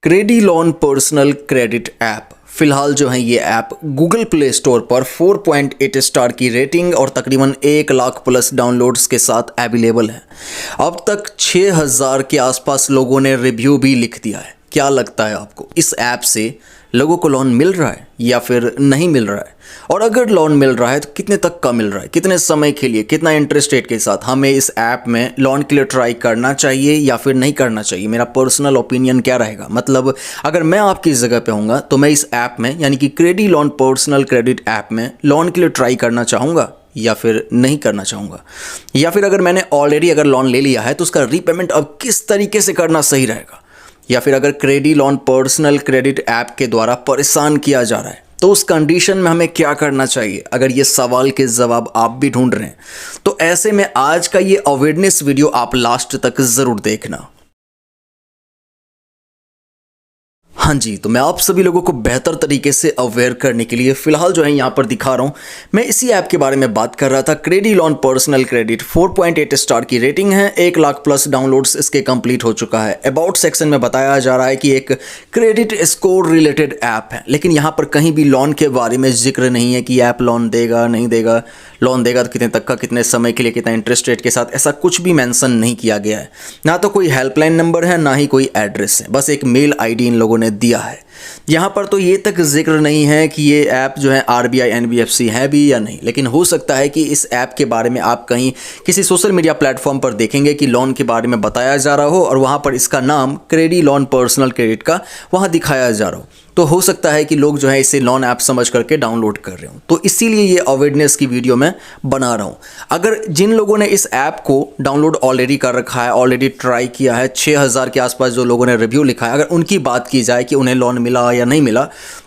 Cradle loan personal credit app फिलहाल जो है ये ऐप गूगल प्ले स्टोर पर 4.8 स्टार की रेटिंग और तकरीबन 1 लाख प्लस डाउनलोड्स के साथ अवेलेबल है। अब तक 6000 के आसपास लोगों ने रिव्यू भी लिख दिया है। क्या लगता है आपको, इस ऐप से लोगों को लोन मिल रहा है या फिर नहीं मिल रहा है? और अगर लोन मिल रहा है तो कितने तक का मिल रहा है, कितने समय के लिए, कितना इंटरेस्ट रेट के साथ? हमें इस ऐप में लोन के लिए ट्राई करना चाहिए या फिर नहीं करना चाहिए? मेरा पर्सनल ओपिनियन क्या रहेगा? मतलब अगर मैं आपकी जगह पे होऊंगा तो मैं इस ऐप में यानी कि Cradle loan personal credit app में लोन के लिए ट्राई करना चाहूँगा या फिर नहीं करना चाहूँगा? या फिर अगर मैंने ऑलरेडी अगर लोन ले लिया है तो उसका रीपेमेंट अब किस तरीके से करना सही रहेगा? या फिर अगर Cradle loan personal credit app के द्वारा परेशान किया जा रहा है तो उस कंडीशन में हमें क्या करना चाहिए? अगर ये सवाल के जवाब आप भी ढूंढ रहे हैं तो ऐसे में आज का ये अवेयरनेस वीडियो आप लास्ट तक जरूर देखना। हाँ जी, तो मैं आप सभी लोगों को बेहतर तरीके से अवेयर करने के लिए फिलहाल जो है यहाँ पर दिखा रहा हूँ। मैं इसी ऐप के बारे में बात कर रहा था। Cradle loan personal credit 4.8 star की रेटिंग है, 1 लाख प्लस डाउनलोड्स इसके कंप्लीट हो चुका है। अबाउट सेक्शन में बताया जा रहा है कि एक क्रेडिट स्कोर रिलेटेड ऐप है, लेकिन यहाँ पर कहीं भी लोन के बारे में जिक्र नहीं है कि ऐप लोन देगा नहीं देगा, लोन देगा तो कितने तक का, कितने समय के लिए, कितना इंटरेस्ट रेट के साथ, ऐसा कुछ भी मेंशन नहीं किया गया है। ना तो कोई हेल्पलाइन नंबर है, ना ही कोई एड्रेस है, बस एक मेल आईडी इन लोगों ने दिया है। यहाँ पर तो ये तक जिक्र नहीं है कि ये ऐप जो है RBI NBFC है भी या नहीं, लेकिन हो सकता है कि इस ऐप के बारे में आप कहीं किसी सोशल मीडिया प्लेटफॉर्म पर देखेंगे कि लोन के बारे में बताया जा रहा हो और वहाँ पर इसका नाम क्रेडी लोन पर्सनल क्रेडिट का वहाँ दिखाया जा रहा हो। तो हो सकता है कि लोग जो है इसे लोन ऐप समझ करके डाउनलोड कर रहे हो। तो इसीलिए ये अवेयरनेस की वीडियो मैं बना रहा हूँ। अगर जिन लोगों ने इस ऐप को डाउनलोड ऑलरेडी कर रखा है, ऑलरेडी ट्राई किया है, 6000 के आसपास जो लोगों ने रिव्यू लिखा है, अगर उनकी बात की जाए कि उन्हें लोन मिला या नहीं मिला,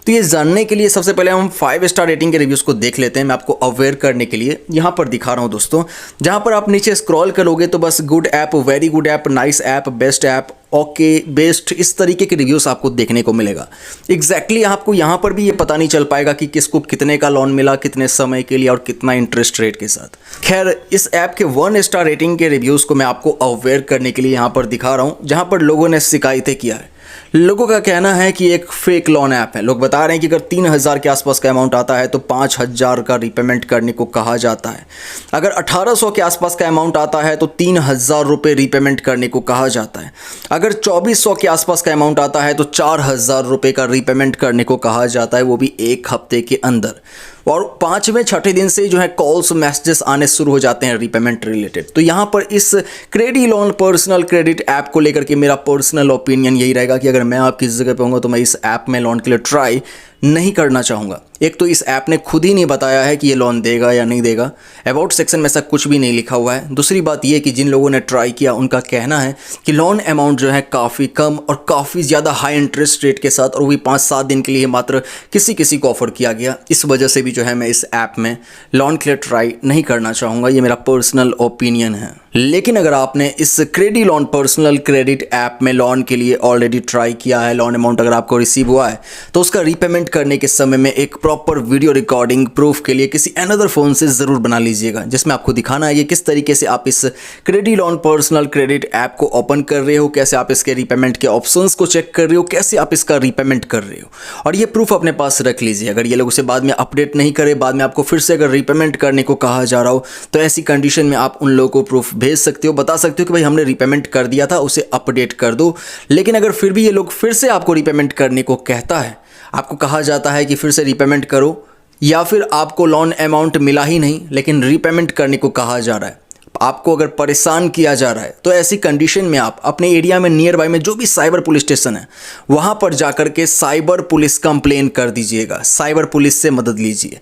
तो ये जानने के लिए सबसे पहले हम 5 स्टार रेटिंग के रिव्यूज़ को देख लेते हैं। मैं आपको अवेयर करने के लिए यहाँ पर दिखा रहा हूँ दोस्तों। जहाँ पर आप नीचे स्क्रॉल करोगे तो बस good app, very good app, nice app, best app, okay, best, इस तरीके के रिव्यूज़ आपको देखने को मिलेगा। एग्जैक्टली आपको यहाँ पर भी ये पता नहीं चल पाएगा कि किसको कितने का लोन मिला, कितने समय के लिए और कितना इंटरेस्ट रेट के साथ। खैर, इस ऐप के 1 स्टार रेटिंग के रिव्यूज़ को मैं आपको अवेयर करने के लिए यहाँ पर दिखा रहा हूँ, जहाँ पर लोगों ने शिकायतें किया है। लोगों का कहना है कि एक फेक लोन ऐप है। लोग बता रहे हैं कि अगर 3000 के आसपास का अमाउंट आता है तो 5000 का रीपेमेंट करने को कहा जाता है। अगर 1800 के आसपास का अमाउंट आता है तो 3000 रुपये रीपेमेंट करने को कहा जाता है। अगर 2400 के आसपास का अमाउंट आता है तो 4000 रुपये का रीपेमेंट करने को कहा जाता है, वो भी 1 हफ्ते के अंदर। और 5वें 6ठे दिन से जो है कॉल्स मैसेजेस आने शुरू हो जाते हैं रीपेमेंट रिलेटेड। तो यहाँ पर इस Cradle loan personal credit app को लेकर के मेरा पर्सनल ओपिनियन यही रहेगा कि अगर मैं आपकी जगह पे होऊंगा तो मैं इस ऐप में लोन के लिए ट्राई नहीं करना चाहूँगा। एक तो इस ऐप ने खुद ही नहीं बताया है कि ये लोन देगा या नहीं देगा, अबाउट सेक्शन में ऐसा कुछ भी नहीं लिखा हुआ है। दूसरी बात ये कि जिन लोगों ने ट्राई किया उनका कहना है कि लोन अमाउंट जो है काफ़ी कम और काफ़ी ज़्यादा हाई इंटरेस्ट रेट के साथ, और वो भी 5-7 दिन के लिए मात्र किसी किसी को ऑफर किया गया। इस वजह से भी जो है मैं इस ऐप में लोन के लिए ट्राई नहीं करना चाहूँगा। ये मेरा पर्सनल ओपिनियन है। लेकिन अगर आपने इस Cradle loan personal credit app में लोन के लिए ऑलरेडी ट्राई किया है, लोन अमाउंट अगर आपको रिसीव हुआ है, तो उसका रीपेमेंट करने के समय में एक प्रॉपर वीडियो रिकॉर्डिंग प्रूफ के लिए किसी अनदर फ़ोन से ज़रूर बना लीजिएगा, जिसमें आपको दिखाना है कि किस तरीके से आप इस Cradle loan personal credit app को ओपन कर रहे हो, कैसे आप इसके रीपेमेंट के ऑप्शंस को चेक कर रहे हो, कैसे आप इसका रीपेमेंट कर रहे हो, और ये प्रूफ अपने पास रख लीजिए। अगर ये लोग उसे बाद में अपडेट नहीं करे, बाद में आपको फिर से अगर रीपेमेंट करने को कहा जा रहा हो, तो ऐसी कंडीशन में आप उन लोगों को प्रूफ भेज सकते हो, बता सकते हो कि भाई हमने रीपेमेंट कर दिया था, उसे अपडेट कर दो। लेकिन अगर फिर भी ये लोग फिर से आपको रीपेमेंट करने को कहता है, आपको कहा जाता है कि फिर से रीपेमेंट करो, या फिर आपको लोन अमाउंट मिला ही नहीं लेकिन रीपेमेंट करने को कहा जा रहा है, आपको अगर परेशान किया जा रहा है, तो ऐसी कंडीशन में आप अपने एरिया में नियर बाय में जो भी साइबर पुलिस स्टेशन है वहां पर जाकर के साइबर पुलिस कंप्लेन कर दीजिएगा, साइबर पुलिस से मदद लीजिए।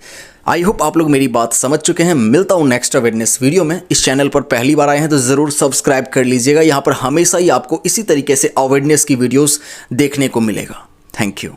आई होप आप लोग मेरी बात समझ चुके हैं। मिलता हूं नेक्स्ट अवेयरनेस वीडियो में। इस चैनल पर पहली बार आए हैं तो ज़रूर सब्सक्राइब कर लीजिएगा। यहाँ पर हमेशा ही आपको इसी तरीके से अवेयरनेस की वीडियोस देखने को मिलेगा। Thank you.